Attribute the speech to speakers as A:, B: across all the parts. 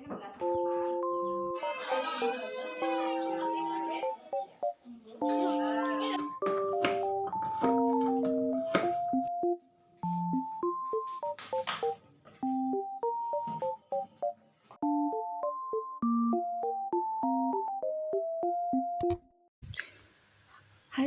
A: Hai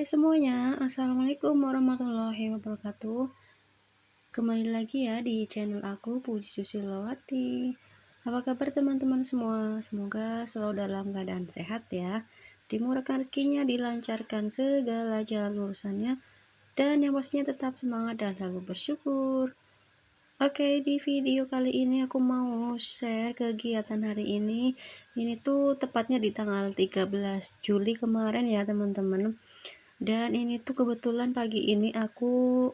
A: semuanya, Assalamualaikum warahmatullahi wabarakatuh. Kembali lagi ya di channel aku, Puji Susilowati. Apa kabar teman-teman semua? Semoga selalu dalam keadaan sehat ya, dimurahkan rezekinya, dilancarkan segala jalan urusannya, dan yang pastinya tetap semangat dan selalu bersyukur. Oke, di video kali ini aku mau share kegiatan hari ini. Ini tuh tepatnya di tanggal 13 Juli kemarin ya teman-teman. Dan ini tuh kebetulan pagi ini aku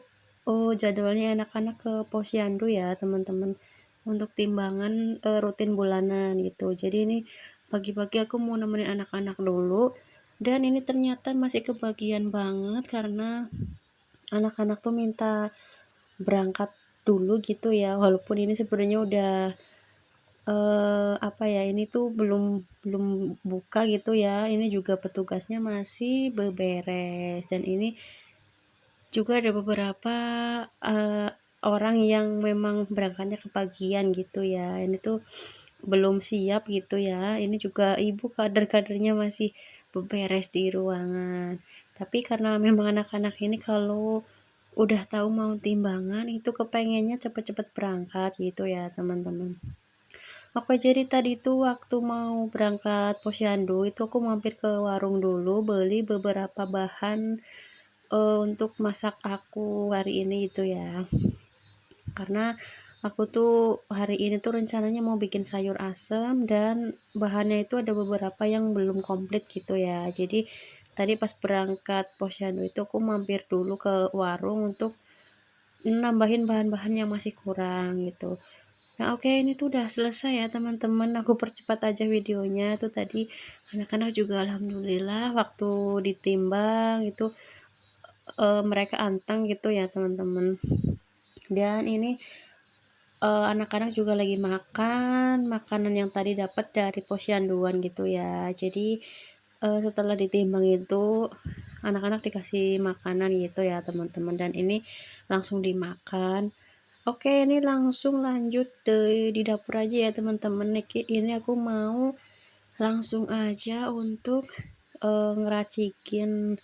A: jadwalnya anak-anak ke posyandu ya teman-teman, untuk timbangan rutin bulanan gitu. Jadi ini pagi-pagi aku mau nemenin anak-anak dulu, dan ini ternyata masih kebagian banget karena anak-anak tuh minta berangkat dulu gitu ya, walaupun ini sebenarnya udah apa ya, ini tuh belum buka gitu ya. Ini juga petugasnya masih beberes, dan ini juga ada beberapa orang yang memang berangkatnya kepagian gitu ya. Ini tuh belum siap gitu ya. Ini juga ibu kader-kadernya masih beberes di ruangan. Tapi karena memang anak-anak ini kalau udah tahu mau timbangan itu kepengennya cepet-cepet berangkat gitu ya teman-teman. Oke, jadi tadi tuh waktu mau berangkat posyandu itu aku mampir ke warung dulu, beli beberapa bahan untuk masak aku hari ini gitu ya. Karena aku tuh hari ini tuh rencananya mau bikin sayur asem, dan bahannya itu ada beberapa yang belum komplit gitu ya. Jadi tadi pas berangkat posyandu itu aku mampir dulu ke warung untuk nambahin bahan-bahan yang masih kurang gitu. Nah oke, ini tuh udah selesai ya teman-teman, aku percepat aja videonya. Tuh tadi anak-anak juga alhamdulillah waktu ditimbang itu mereka anteng gitu ya teman-teman. Dan ini anak-anak juga lagi makan makanan yang tadi dapat dari posyanduan gitu ya. Jadi setelah ditimbang itu anak-anak dikasih makanan gitu ya teman-teman, dan ini langsung dimakan. Oke, ini langsung lanjut di dapur aja ya teman-teman. Ini aku mau langsung aja untuk ngeracikin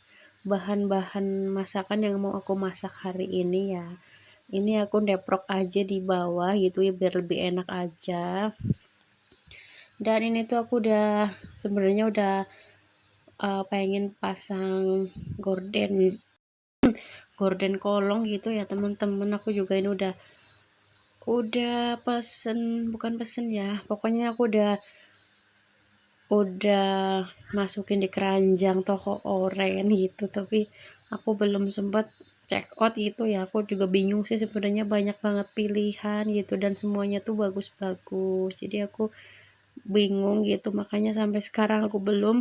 A: bahan-bahan masakan yang mau aku masak hari ini ya. Ini aku deprok aja di bawah gitu ya biar lebih enak aja. Dan ini tuh aku udah sebenarnya udah pengen pasang gorden kolong gitu ya teman-teman. Aku juga ini udah pesen, bukan pesen ya, pokoknya aku udah masukin di keranjang toko oren gitu, tapi aku belum sempat check out gitu ya. Aku juga bingung sih sebenarnya, banyak banget pilihan gitu dan semuanya tuh bagus-bagus, jadi aku bingung gitu, makanya sampai sekarang aku belum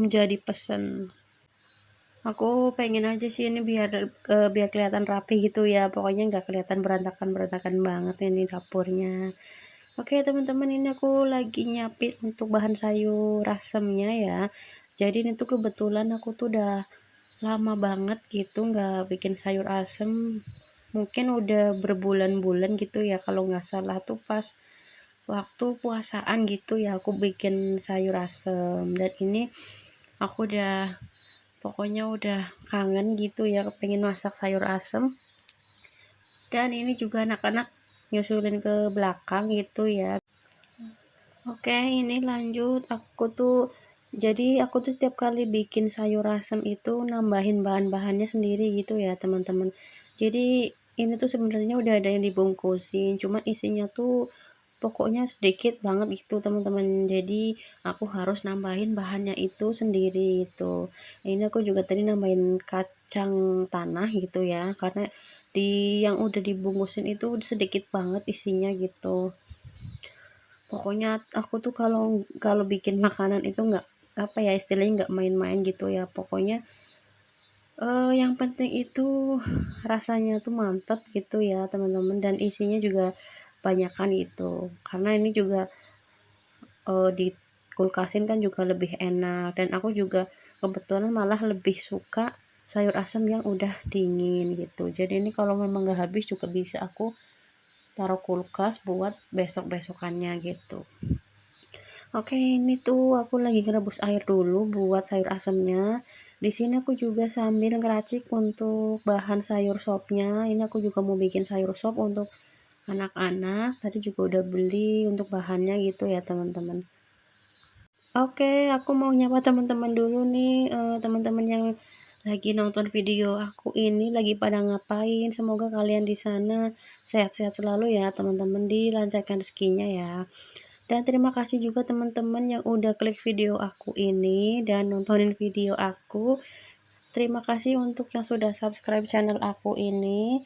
A: jadi pesen. Aku pengen aja sih ini biar kelihatan rapi gitu ya, pokoknya nggak kelihatan berantakan banget ini dapurnya. Oke teman-teman, ini aku lagi nyiapin untuk bahan sayur asemnya ya. Jadi ini tuh kebetulan aku tuh udah lama banget gitu nggak bikin sayur asem, mungkin udah berbulan-bulan gitu ya, kalau nggak salah tuh pas waktu puasaan gitu ya aku bikin sayur asem. Dan ini aku pokoknya udah kangen gitu ya, pengen masak sayur asem. Dan ini juga anak-anak nyusulin ke belakang gitu ya. Oke, ini lanjut. Aku tuh setiap kali bikin sayur asem itu nambahin bahan-bahannya sendiri gitu ya teman-teman. Jadi ini tuh sebenarnya udah ada yang dibungkusin, cuman isinya tuh pokoknya sedikit banget gitu teman-teman. Jadi aku harus nambahin bahannya itu sendiri itu. Ini aku juga tadi nambahin kacang tanah gitu ya, karena yang udah dibungkusin itu sedikit banget isinya gitu. Pokoknya aku tuh kalau bikin makanan itu nggak, apa ya istilahnya, nggak main-main gitu ya. Pokoknya yang penting itu rasanya tuh mantap gitu ya teman-teman, dan isinya juga banyakan itu, karena ini juga di kulkasin kan juga lebih enak, dan aku juga kebetulan malah lebih suka sayur asem yang udah dingin gitu. Jadi ini kalau memang nggak habis juga bisa aku taruh kulkas buat besok-besokannya gitu. Oke, ini tuh aku lagi ngerebus air dulu buat sayur asemnya. Di sini aku juga sambil ngeracik untuk bahan sayur sopnya. Ini aku juga mau bikin sayur sop untuk anak-anak. Tadi juga udah beli untuk bahannya gitu ya teman-teman. Oke, aku mau nyapa teman-teman dulu nih, teman-teman yang lagi nonton video aku ini lagi pada ngapain. Semoga kalian di sana sehat-sehat selalu ya teman-teman, dilancarkan rezekinya ya. Dan terima kasih juga teman-teman yang udah klik video aku ini dan nontonin video aku. Terima kasih untuk yang sudah subscribe channel aku ini.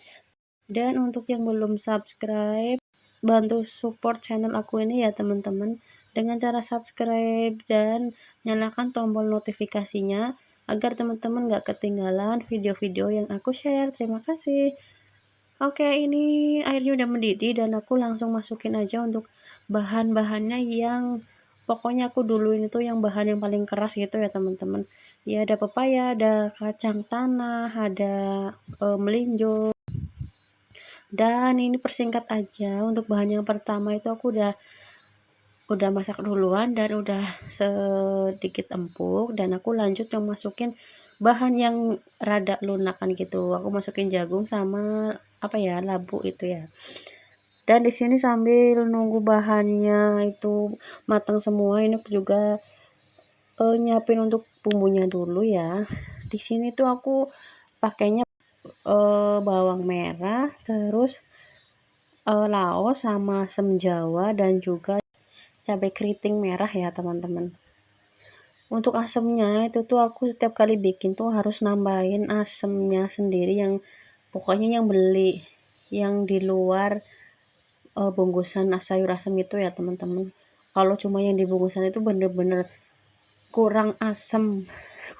A: Dan untuk yang belum subscribe, bantu support channel aku ini ya teman-teman, dengan cara subscribe dan nyalakan tombol notifikasinya agar teman-teman gak ketinggalan video-video yang aku share. Terima kasih. Oke, ini airnya udah mendidih dan aku langsung masukin aja untuk bahan-bahannya yang pokoknya aku dulu ini tuh yang bahan yang paling keras gitu ya teman-teman. Ya ada pepaya, ada kacang tanah, ada melinjo. Dan ini persingkat aja, untuk bahan yang pertama itu aku udah masak duluan dan udah sedikit empuk, dan aku lanjut yang masukin bahan yang rada lunakan gitu. Aku masukin jagung sama apa ya, labu itu ya. Dan di sini sambil nunggu bahannya itu matang semua, ini aku juga nyiapin untuk bumbunya dulu ya. Di sini tuh aku pakainya bawang merah, terus laos sama asam jawa, dan juga cabai keriting merah ya teman-teman. Untuk asemnya itu tuh aku setiap kali bikin tuh harus nambahin asemnya sendiri, yang pokoknya yang beli yang di luar bungkusan sayur asem itu ya teman-teman. Kalau cuma yang di bungkusan itu bener-bener kurang asem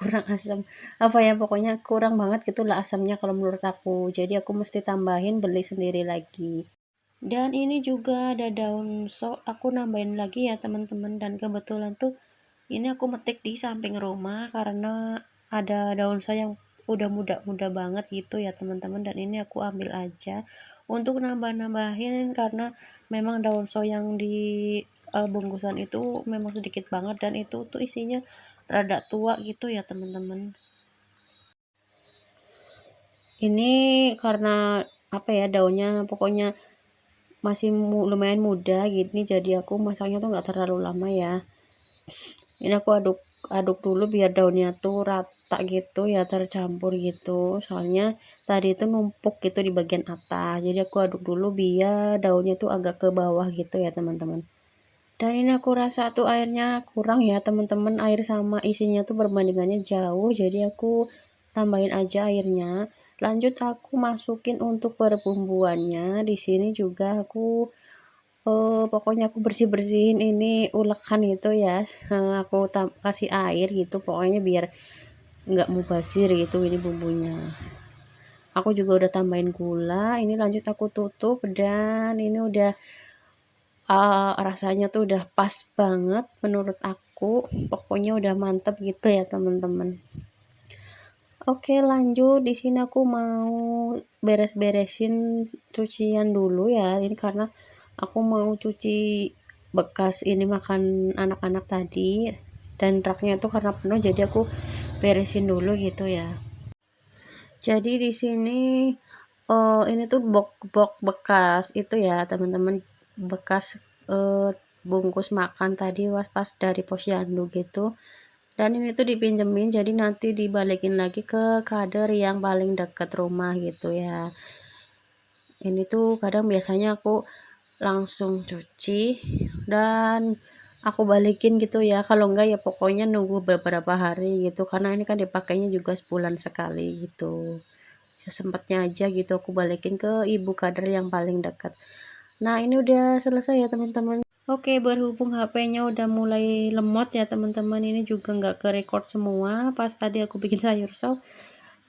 A: kurang asam apa ya, pokoknya kurang banget gitulah asamnya kalau menurut aku. Jadi aku mesti tambahin beli sendiri lagi. Dan ini juga ada daun sok, aku nambahin lagi ya teman-teman. Dan kebetulan tuh ini aku metik di samping rumah karena ada daun sok yang udah muda-muda banget gitu ya teman-teman, dan ini aku ambil aja untuk nambah-nambahin karena memang daun sok yang di bungkusan itu memang sedikit banget, dan itu tuh isinya rada tua gitu ya teman-teman. Ini karena apa ya, daunnya pokoknya masih lumayan muda gini, jadi aku masaknya tuh nggak terlalu lama ya. Ini aku aduk dulu biar daunnya tuh rata gitu ya, tercampur gitu, soalnya tadi itu numpuk gitu di bagian atas. Jadi aku aduk dulu biar daunnya tuh agak ke bawah gitu ya teman-teman. Dan ini aku rasa tuh airnya kurang ya teman-teman, air sama isinya tuh perbandingannya jauh, jadi aku tambahin aja airnya. Lanjut aku masukin untuk perbumbuannya. Di sini juga aku pokoknya aku bersih-bersihin ini ulekan gitu ya. Aku kasih air gitu pokoknya biar nggak mubazir gitu ini bumbunya. Aku juga udah tambahin gula. Ini lanjut aku tutup, dan ini udah rasanya tuh udah pas banget menurut aku, pokoknya udah mantep gitu ya teman-teman. Oke, lanjut di sini aku mau beres-beresin cucian dulu ya, ini karena aku mau cuci bekas ini makan anak-anak tadi, dan raknya itu karena penuh jadi aku beresin dulu gitu ya. Jadi di sini ini tuh box bekas itu ya teman-teman, bekas bungkus makan tadi pas dari posyandu gitu. Dan ini tuh dipinjemin, jadi nanti dibalikin lagi ke kader yang paling dekat rumah gitu ya. Ini tuh kadang biasanya aku langsung cuci dan aku balikin gitu ya, kalau enggak ya pokoknya nunggu beberapa hari gitu, karena ini kan dipakainya juga sebulan sekali gitu. Sesempatnya aja gitu aku balikin ke ibu kader yang paling dekat. Nah ini udah selesai ya teman-teman. Oke, berhubung HP-nya udah mulai lemot ya teman-teman, ini juga nggak ke record semua pas tadi aku bikin sayur sop.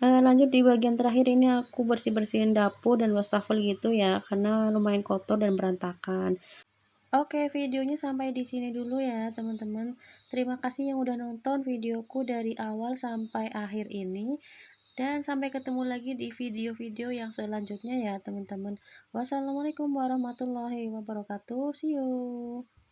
A: Lanjut di bagian terakhir ini aku bersih-bersihin dapur dan wastafel gitu ya, karena lumayan kotor dan berantakan. Oke, videonya sampai di sini dulu ya, teman-teman. Terima kasih yang udah nonton videoku dari awal sampai akhir ini. Dan sampai ketemu lagi di video-video yang selanjutnya ya, teman-teman. Wassalamualaikum warahmatullahi wabarakatuh. See you.